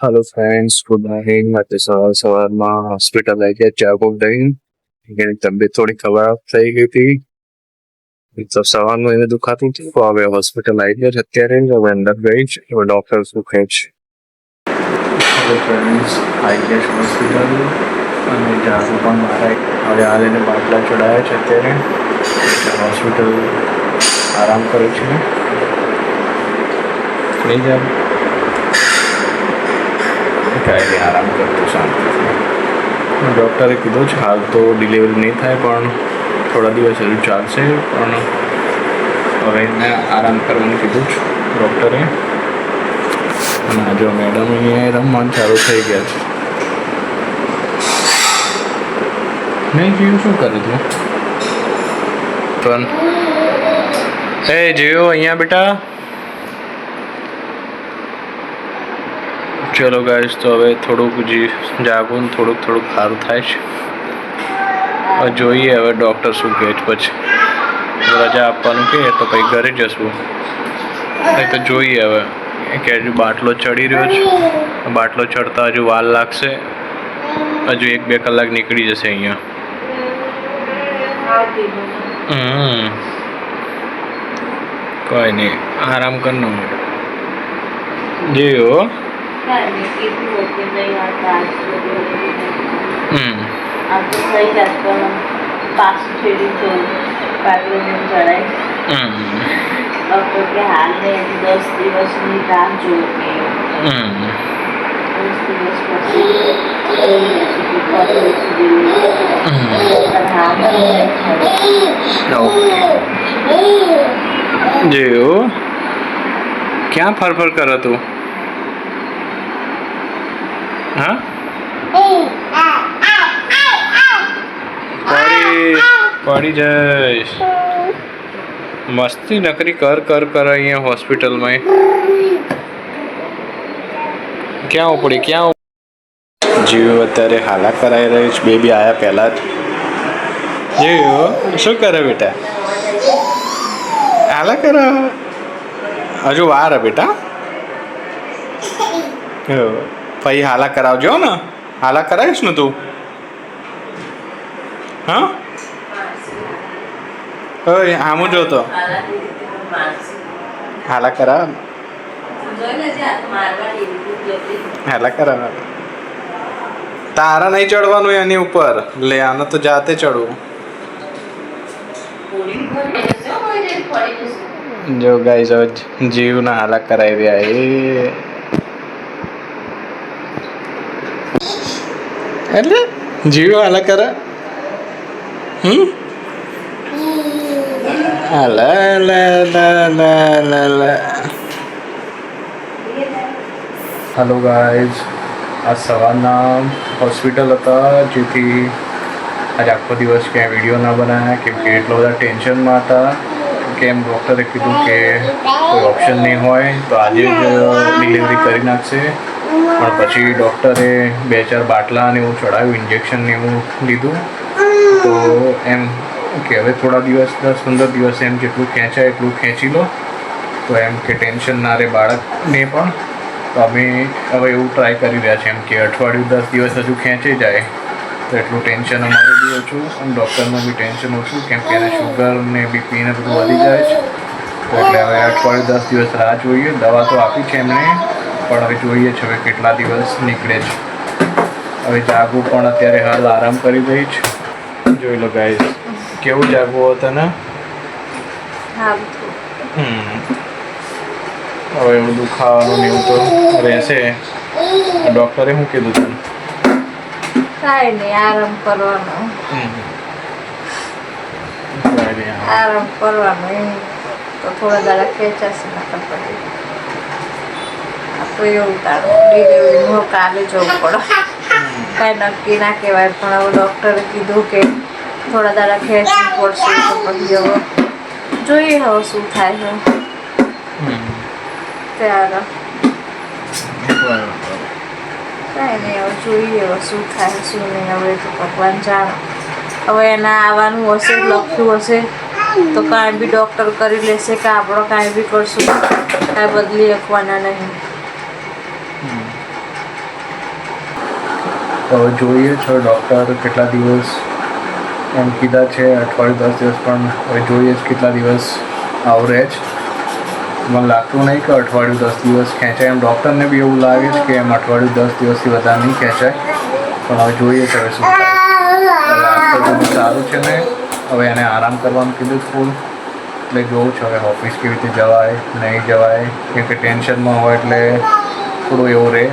Hello friends, good morning. मैं સવારમાં hospital આવી ગયા ચા કોક દઈને. એની તબિયત થોડી ખરાબ થઈ ગઈ હતી. તો સવારનું એને દુખાતું હતું, તો હવે હોસ્પિટલ આવી ગયા છે અત્યારે. હવે અંદર ગઈ છે, હવે ડૉક્ટર શું કહે છે. હેલો ફ્રેન્ડ્સ, આવી ગયા છે હોસ્પિટલ અને જાગો પણ મારા હવે હાલ એને બાટલા ચડાવ્યા છે અત્યારે. હોસ્પિટલ આરામ કરે છે. નહીં જાવ કાંઈ આરામ કરતો શાંતિથી. ડૉક્ટરે કીધું છે હાલ તો ડિલિવરી નહીં થાય, પણ થોડા દિવસ હજુ ચાલશે. પણ હવે એને આરામ કરવાનું કીધું છે ડૉક્ટરે. અને આ જો મેડમ અહીંયા રમવાનું ચાલુ થઈ ગયા છે. નહીં જીવ શું કરે તું પણ એ જીવ અહીંયા બેટા. ચલો ગાઈસ, તો હવે થોડુંક જાગું ને થોડુંક સારું થાય છે. હવે જોઈએ હવે ડૉક્ટર શું કહે છે. પછી રજા આપવાનું કહે તો પછી ઘરે જશું. એ તો જોઈએ હવે કે હજુ બાટલો ચડી રહ્યો છે. બાટલો ચડતા હજુ વાર લાગશે. હજુ 1-2 કલાક નીકળી જશે અહીંયા. કોઈ નહીં, આરામ કરનો જી હો. જી હો, ક્યાં ફરફર કરો તું? હા, પડી જઈશ. મસ્તી નકરી કર અહીંયા હોસ્પિટલમાં. ક્યાં ઉપડી ક્યાં? જીવ અત્યારે હાલા કરાવી રહ્યું છે. બેબી આયા પહેલા જ. જીવ શું કરે બેટા? હાલા કરો. હજુ વાર હે બેટા. પછી હાલા કરાવજો ને. હાલા કરાવીશ ને તું? હા, ઓય આમું જોતો હાલા કરાવ. હાલા કરાવ. તારા નહીં ચડવાનું એની ઉપર. લે આને તો જાતે ચડવું. જો ગાઈસ, જીવના હાલા કરાવી રહ્યા એટલે જીવ હાલા કરે. હેલો ગાઈઝ, આ સવારના હોસ્પિટલ હતા, જેથી આજે આખો દિવસ ક્યાંય વિડીયો ના બનાવ્યા, કેમ કે એટલા બધા ટેન્શનમાં હતા. કેમ ડૉક્ટરે કીધું કે કોઈ ઓપ્શન નહીં હોય તો આજે જ ડિલિવરી કરી નાખશે. પણ પછી ડૉક્ટરે 2-4 બાટલા ને એવું ચડાવ્યું, ઇન્જેક્શન ને એવું લીધું. તો એમ કે હવે થોડા દિવસ 10-15 દિવસ એમ જેટલું ખેંચાય એટલું ખેંચી લો, તો એમ કે ટેન્શન ના રહે બાળકને પણ. તો અમે હવે એવું ટ્રાય કરી રહ્યા છીએ એમ કે અઠવાડિયું 10 દિવસ હજુ ખેંચી જાય તો એટલું ટેન્શન અમારું બી ઓછું અને ડૉક્ટરનું બી ટેન્શન ઓછું, કેમ કે એને શુગર ને બીપી ને બધું વધી જાય છે. તો એટલે હવે અઠવાડિયું 10 દિવસ રાહ જોઈએ. દવા તો આપી છે એમણે, પણ હવે જોઈએ છે હવે કેટલા દિવસ નીકળે છે. હવે જાગવું પણ અત્યારે હાલ આરામ કરી રહી છે. જોઈ લો ગાઈસ, કેવું જાગવું હતું ને. હવે એવું દુખાવાનું ને એવું તો રહેશે. ડૉક્ટરે શું કીધું તને? કાંઈ નહીં, આરામ કરવાનો. આરામ કરવાનો એમ તો થોડા દાડા ખેંચાશે નકર પછી. તો એવું તારું ડિલિવરીનું કાલે જવું પડે. કાંઈ નક્કી ના કહેવાય, પણ હવે ડૉક્ટરે કીધું કે થોડા દાડા ખેંચવું પડશે. તો પછી હવે જોઈએ હવે શું થાય છે ત્યારે. કાંઈ નહીં, હવે જોઈએ હવે શું થાય શું નહીં. હવે તો ભગવાન જાણે. હવે એના આવવાનું હશે, લખ્યું હશે તો કાંઈ બી ડૉક્ટર કરી લેશે કે આપણે કાંઈ બી કરશું, કાંઈ બદલી શકવાના નહીં. તો હવે જોઈએ છે ડૉક્ટર કેટલા દિવસ એમ કીધા છે, અઠવાડિયું 10 દિવસ, પણ હવે જોઈએ છે કેટલા દિવસ આવું રહે છે. મને લાગતું નહીં કે અઠવાડિયું 10 દિવસ ખેંચાય, એમ ડૉક્ટરને બી એવું લાગે છે કે એમ અઠવાડિયું 10 દિવસથી વધારે નહીં ખેંચાય, પણ હવે જોઈએ છે હવે શું થાય. તો બધું સારું છે ને, હવે એને આરામ કરવાનું કીધું ફૂલ, એટલે જોવું છે હવે ઓફિસ કેવી રીતે જવાય નહીં જવાય, કેમ કે ટેન્શનમાં હોય એટલે થોડું એવું રહે.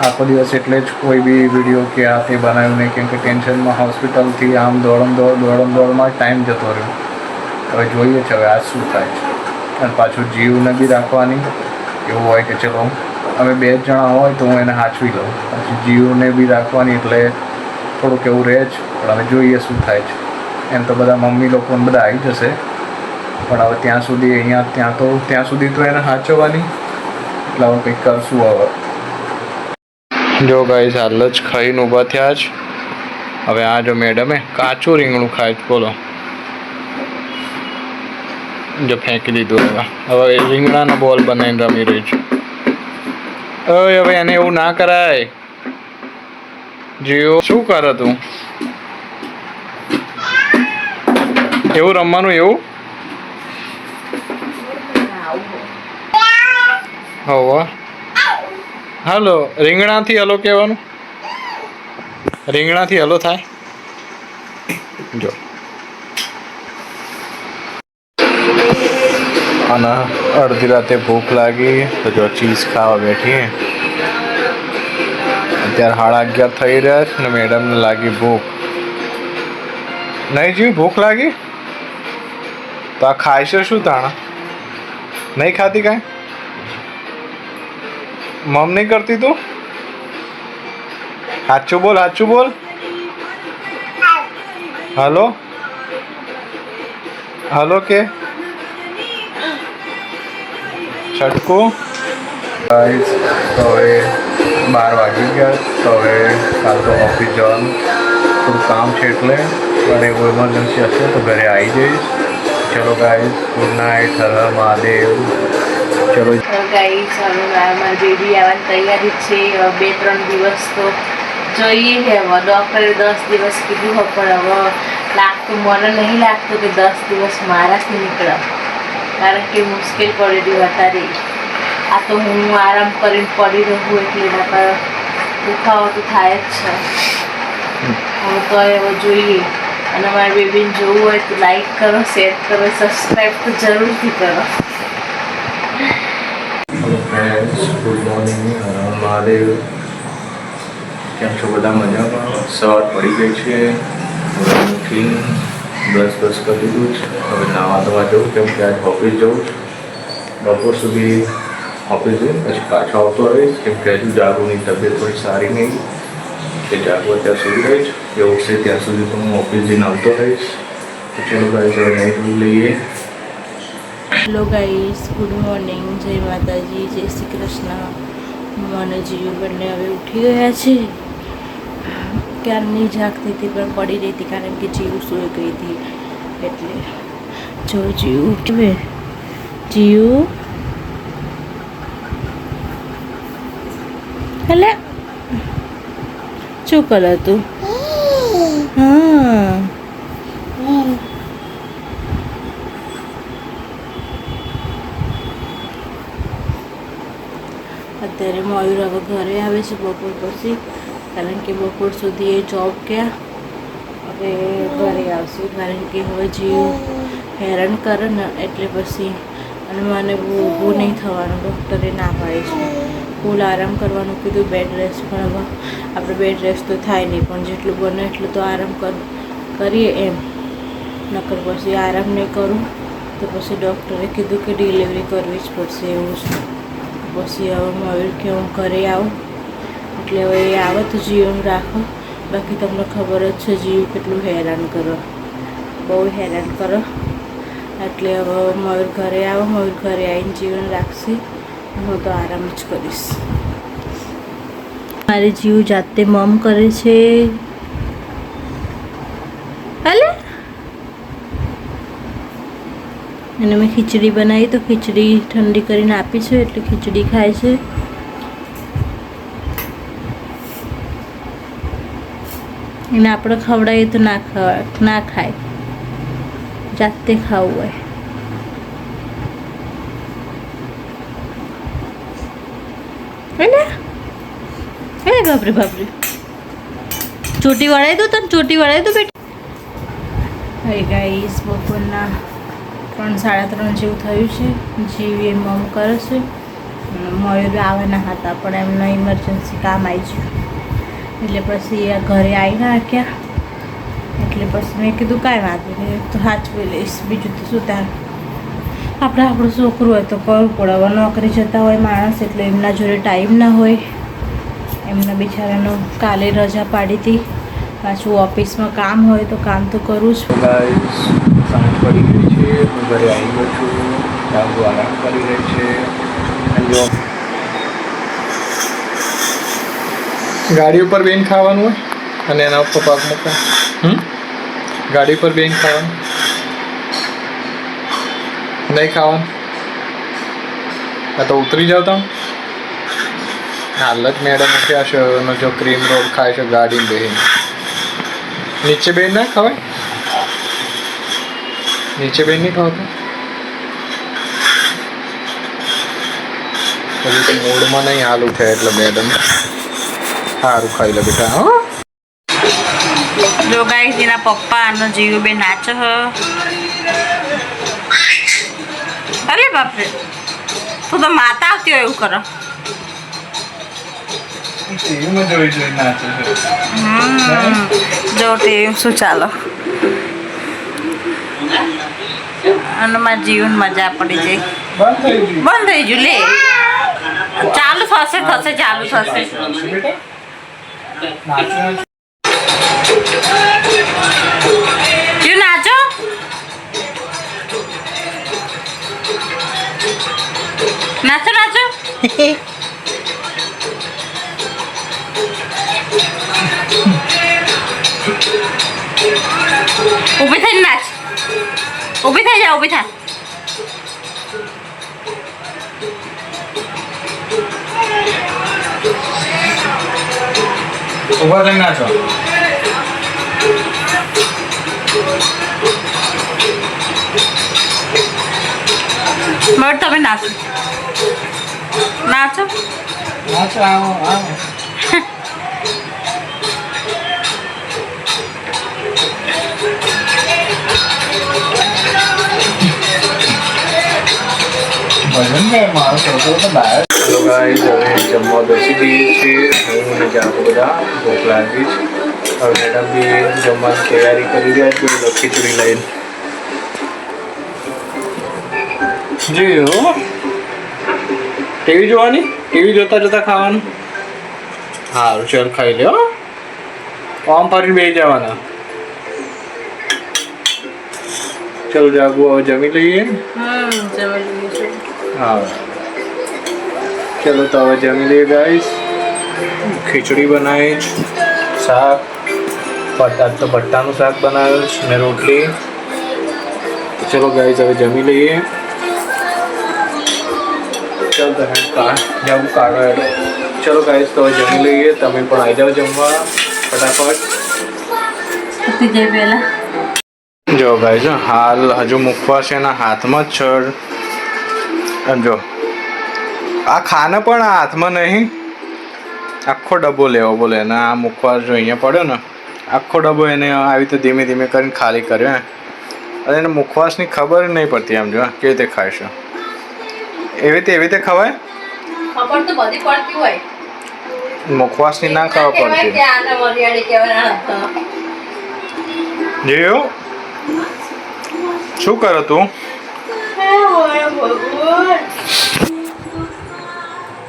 આખો દિવસ એટલે જ કોઈ બી વિડીયો કે આ તે બનાવ્યું નહીં, કેમ કે ટેન્શનમાં હોસ્પિટલથી આમ દોડમાં ટાઈમ જતો રહ્યો. હવે જોઈએ છે હવે આ શું થાય છે. અને પાછું જીવને બી રાખવાની, એવું હોય કે ચલો અમે 2 જ જણા હોય તો હું એને સાચવી લઉં, પછી જીવને બી રાખવાની એટલે થોડુંક એવું રહે જ. પણ હવે જોઈએ શું થાય છે. એમ તો બધા મમ્મી લોકો બધા આવી જશે, પણ હવે ત્યાં સુધી ત્યાં સુધી તો એને સાચવવાની, એટલે હવે કંઈક કરશું. હવે જો ગાઈસ હાલ જ ખાઈને ઊભા થયા જ. હવે આ જો મેડમે કાચું રીંગણું ખાય છે, બોલો, જો ફેંકી દીધું. હવે રીંગણાનો બોલ બનાવીને રમી રહી છે. હવે એને એવું ના કરાય. જીઓ શું કરે તું? એવું રમવાનું એવું? હવે હાલો, રીંગણાથી હલો કહેવાનું, રીંગણાથી હલો થાય. જો અને અડધી રાતે ભૂખ લાગી તો જો ચીઝ ખાવા બેઠી. અત્યારે 11:30 થઈ રહ્યા છે ને મેડમને લાગી ભૂખ. નહીં જીવ, ભૂખ લાગી તો આ ખાય છે શું તાણા? નહીં ખાતી કાંઈ? મમ નહીં કરતી તું? સાચું બોલ, સાચું બોલ. હલો હલો કે છટકું. તો હવે 12 વાગી ગયા. તો હવે કાલ તો ઓફિસ જવાનું થોડું કામ છે, એટલે અને એવું ઇમરજન્સી હશે તો ઘરે આવી જઈશ. ચલો guys, good night, Har Har Mahadev. ચલો ગાઈસ, હવે મારી બેબી આવવાની તૈયારી છે. 2-3 દિવસ તો જોઈએ છે. હવે ડૉક્ટરે 10 દિવસ કીધું હોય, પણ હવે લાગતું, મને નહીં લાગતું કે 10 દિવસ મારાથી નીકળે, કારણ કે મુશ્કેલ પડેલી વધારે. આ તો હું આરામ કરીને પડી રહું એટલે એના પર દુખાવો તો થાય જ છે. હું તો હવે જોઈએ. અને મારી બેબીને જોવું હોય તો લાઈક કરો, શેર કરો, સબસ્ક્રાઈબ તો જરૂરથી કરો. Hello friends, good morning, Mahadev. કેમ છો બધા? મજામાં? સવાર પડી ગઈ છે. હવે ઉઠીને બ્રશ કરી દીધું છે. હવે નાવા ધોવા જવું, કેમ કે આજ ઓફિસ જવું છે. બપોર સુધી ઓફિસ જઈને પછી પાછો આવતો રહીશ, કેમ કે હજુ જાગુની તબિયત થોડી સારી નહીં, કે જાગવા ત્યાં સુધી રહીશ. એ ઉઠશે ત્યાં સુધી તો હું ઓફિસ જઈને આવતો રહીશ. તો ચલો ગાઈસ, હવે નહીં જોઈ લઈએ. હેલો ગાઈસ, ગુડ મોર્નિંગ, જય માતાજી, જય શ્રી કૃષ્ણ. હું અને જીવ બંને હવે ઉઠી ગયા છે. ક્યારની જાગતી હતી પણ પડી રહી હતી, કારણ કે જીવ સૂઈ ગઈ હતી. એટલે જો જીવ ઉઠવે, જીવ એટલે શું કરે તું? હા, અત્યારે મયુર હવે ઘરે આવે છે બપોર પછી, કારણ કે બપોર સુધી એ જોબ ગયા. હવે ઘરે આવશે, કારણ કે હવે જીવ હેરાન કરે ને એટલે પછી. અને મને ઊભું નહીં થવાનું, ડૉક્ટરે ના પાડે છે. ફૂલ આરામ કરવાનું કીધું, બેડ રેસ્ટ. પણ હવે આપણે બેડ રેસ્ટ તો થાય નહીં, પણ જેટલું બને એટલું તો આરામ કરીએ એમ. નકર પછી આરામ નહીં કરું તો પછી ડૉક્ટરે કીધું કે ડિલિવરી કરવી જ પડશે, એવું છે. પછી હવે મયુર કે હું ઘરે આવું, એટલે હવે એ આવે તો જીવન રાખો. બાકી તમને ખબર જ છે જીવ કેટલું હેરાન કરે, બહુ હેરાન કરે. એટલે હવે મયુર ઘરે આવે, મયુર ઘરે આવીને જીવન રાખશે. હું તો આરામ જ કરીશ. મારે જીવ જાતે મમ કરે છે. હાલે અને મેં ખીચડી બનાવી, તો ખીચડી ઠંડી કરીને આપી છે, એટલે ખીચડી ખાય છે. એને આપણે ખવડાવીએ તો ના ખાય, જાતે ખાવું હોય. બાપરે બાપરે, ચોટી વળાવી દો, તને ચોટી વળાવી દો બેટા. હવે ગાઈસ બપોરના 3-3:30 જેવું થયું છે. જીવી એમ મમ કરે છે. મયુર આવવાના હતા પણ એમનો ઇમરજન્સી કામ આવી ગયું એટલે પછી આ ઘરે આવી નાખ્યા. એટલે પછી મેં કીધું કાંઈ વાંધો નહીં, તો સાચવી લઈશ. બીજું તો શું ત્યાં આપણું છોકરું હોય તો કરવું પડે. હવે નોકરી જતા હોય માણસ એટલે એમના જોડે ટાઈમ ના હોય. એમના બિચારાનો કાલે રજા પાડી હતી, પાછું ઓફિસમાં કામ હોય તો કામ તો કરવું જ. ગાઈસ સાંજ પડી ગઈ છે, હું ઘરે આવી ગયો છું. જાગુ આરામ કરી રહી છે. અને જો ગાડી ઉપર બેન ખાવાનું હોય અને એના ઉપર પગ મૂકવા. ગાડી પર બેન ખાવાનું નહીં ખાવાનું. આ તો ઉતરી જાવ તમે. હાલ જ મેડમ ઉઠ્યા છે અને જો ક્રીમ રોલ ખાય છે ગાડીમાં બેહીને. નીચે બેન ના ખવાય, નીચે બેન નહીં ખાવતું. પછી મૂડમાં નહીં હાલ ઉઠે એટલે મેડમ સારું ખાઈ લે બેટા. હા જો ગાઈસ એના પપ્પા અને જીવુબેન નાચે હ. અરે બાપરે, તું તો માતા આવતી હોય એવું કરો. ટીવીમાં જોઈ જોઈ નાચે છે. જો ટીવી શું ચાલો. અને મારા જીવન મજા પડી જાય. બંધ થઈ ગયું લે. ચાલુ થશે ચાલુ થશે. ક્યું નાચો? નાચો નાચો. ઊભી થઈને નાચ. ઊભી થઈ જા, ઊભી થા. ઉભા થઈને નાચો. બટ તમે નાચો નાચો. નાચો, આવો આવો. હેલો ગાઈસ, હવે જમવા બેસી જઈએ છીએ. હું અને જાગુ બધા ભૂખ લાગી છે. હવે મેડમ બી જમવાની તૈયારી કરી રહ્યા છે. ખીચડી લઈને જોયો. ટીવી જોવાની, ટીવી જોતા જોતા ખાવાનું. સારું ચાલ ખાઈ લ્યો. આમ ફરીને બેસી જવાના. ચલો જાગુ હવે જમી લઈએ. હા ચલો તો હવે જમી લઈએ ગાઈસ. ખીચડી બનાવી છે, શાક તો ભટ્ટાનું શાક બનાવ્યું છે ને રોટલી. ચલો ગાઈસ હવે જમી લઈએ. ચાલ તો જવું કાઢો એટલે. ચલો ગાઈસ તો હવે જમી લઈએ. તમે પણ આવી જાઓ જમવા ફટાફટ. જો ગાઈસ હાલ હજુ મૂકવા છે એના હાથમાં જ છળ. જો આ ખાને પણ આ હાથમાં નહીં, આખો ડબ્બો લેવો બોલે. અને આ મૂકવા જો અહીંયા પડ્યો ને, આખો ડબ્બો એને આવી રીતે ધીમે ધીમે કરીને ખાલી કર્યો. અને એને મુખવાસની ખબર નહીં પડતી. આમ જો કેવી રીતે ખાય છે. એવી રીતે ખવાય. ખબર તો બધી પડતી હોય, મુખવાસની ના ખબર પડતી. જીવ શું કરો તું?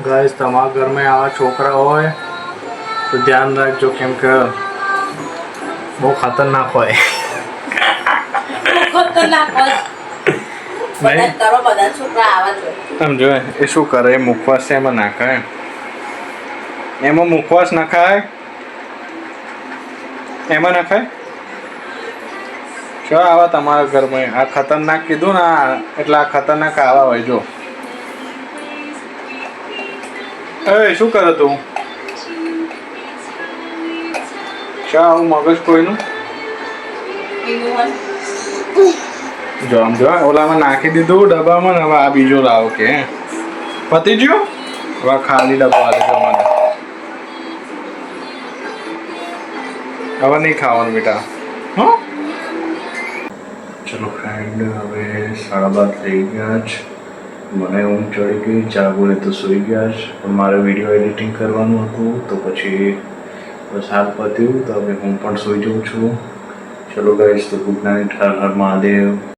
ગાઈસ તમારા ઘરમાં આવા છોકરા હોય તો ધ્યાન રાખજો, કેમ કે બહુ ખતરનાક હોય. આમ જો એ શું કરે, એ મુખવાસ એમાં નાખાય. એમાં મુખવાસ નખાય, એમાં નખાય. શું આવા તમારા ઘરમાં આ ખતરનાક કીધું ને, એટલે આ ખતરનાક આવા હોય. જો એ શું કરે તું? ક્યાં આવું મગજ કોઈનું જો આમ જો ઓલામાં નાખી દીધું ડબ્બામાં ને હવે આ બીજો લાવો કે પતી ગયો હવે ખાલી ડબ્બો આલે જો મને હવે નહીં ખાવાનું બેટા હા ચલો ફ્રેન્ડ હવે 12:30 થઈ ગયા છે મને ઊંઘ ચડી ગઈ જાગું ને તો સૂઈ ગયા છે પણ મારે વિડીયો એડિટિંગ કરવાનું હતું તો પછી બસ હાથ પત્યું તો હવે હું પણ સૂઈ જાઉં છું ચલો ગાઈસ તો ગુડ નાઇટ હર હર મહાદેવ